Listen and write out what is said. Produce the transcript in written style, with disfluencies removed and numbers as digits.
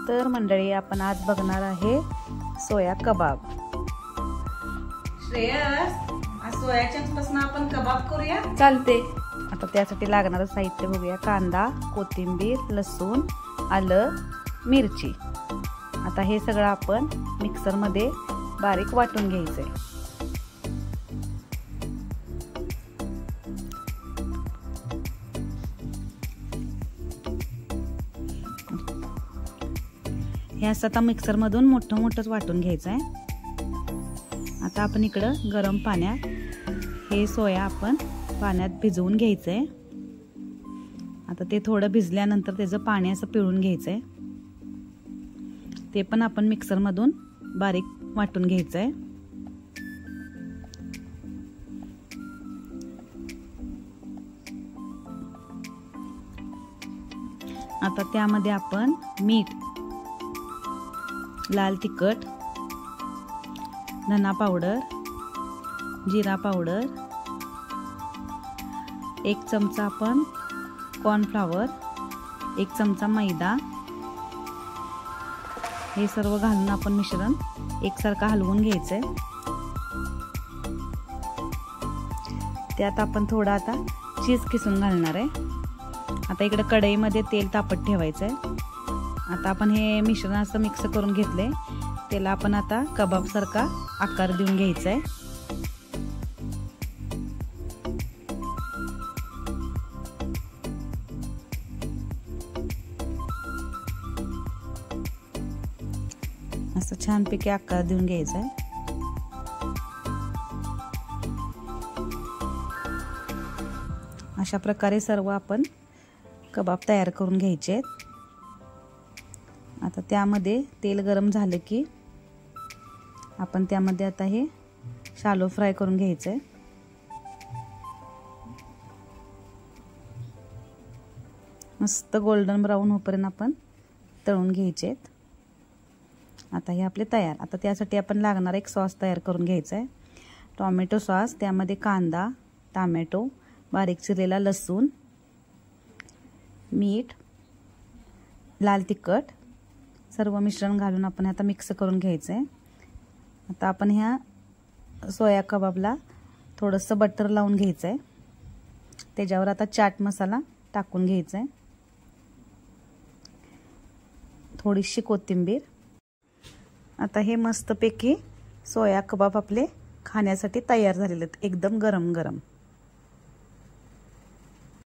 तर मंडळी आपण आज बघणार आहे सोया कबाब। श्रेयस, आज सोया चंक्स पासून आपण कबाब करूया। चालते। आता त्यासाठी लागणारं साहित्य बघूया। कांदा, कोथिंबीर, लसूण, आलं, मिरची। आता हे सगळं आपण मिक्सर मध्ये बारीक वाटून घ्यायचंय। हे असं आता मिक्सर मधून मोठं मोठंच वाटून घ्यायचंय। आता आपण इकडं गरम पाण्यात हे सोया आपण पाण्यात भिजवून घ्यायचंय। आता ते थोडं भिजल्यानंतर त्याचं पाणी असं पिळून घ्यायचंय। ते पण आपण मिक्सर मधून बारीक वाटून घ्यायचंय। आता त्यामध्ये आपण मीठ, लाल तिखट, धना पावडर, जिरा पावडर, 1 चमचा आपण कॉर्नफ्लॉवर, 1 चमचा मैदा, हे सर्व घालून आपण मिश्रण एकसारखं हलवून घ्यायचंय। त्यात आपण थोडा आता चीज किसून घालणार आहे। आता इकडे कढईमध्ये तेल तापत ठेवायचंय। आता आपण हे मिश्रण असं मिक्स करून घेतलंय। त्याला आपण आता कबाब सारखा आकार देऊन घ्यायचा आहे। असं छानपैकी आकार देऊन घ्यायचा आहे। अशा प्रकारे सर्व आपण कबाब तयार करून घ्यायचे आहेत। आता त्यामध्ये तेल गरम झालं की आपण त्यामध्ये आता हे शालो फ्राय करून घ्यायचंय। मस्त गोल्डन ब्राऊन होईपर्यंत आपण तळून घ्यायचे आहेत। आता हे आपले तयार। आता त्यासाठी आपण लागणार एक सॉस तयार करून घ्यायचा आहे। टोमॅटो सॉस, त्यामध्ये कांदा, टोमॅटो, बारीक चिरलेला लसूण, मीठ, लाल तिखट सर्व मिश्रण घालून आपण आता मिक्स करून घ्यायचंय। आता आपण ह्या सोया कबाबला थोडंसं बटर लावून घ्यायचंय। त्याच्यावर आता चाट मसाला टाकून घ्यायचा आहे, थोडीशी कोथिंबीर। आता हे मस्तपैकी सोया कबाब आपले खाण्यासाठी तयार झालेले आहेत, एकदम गरम गरम।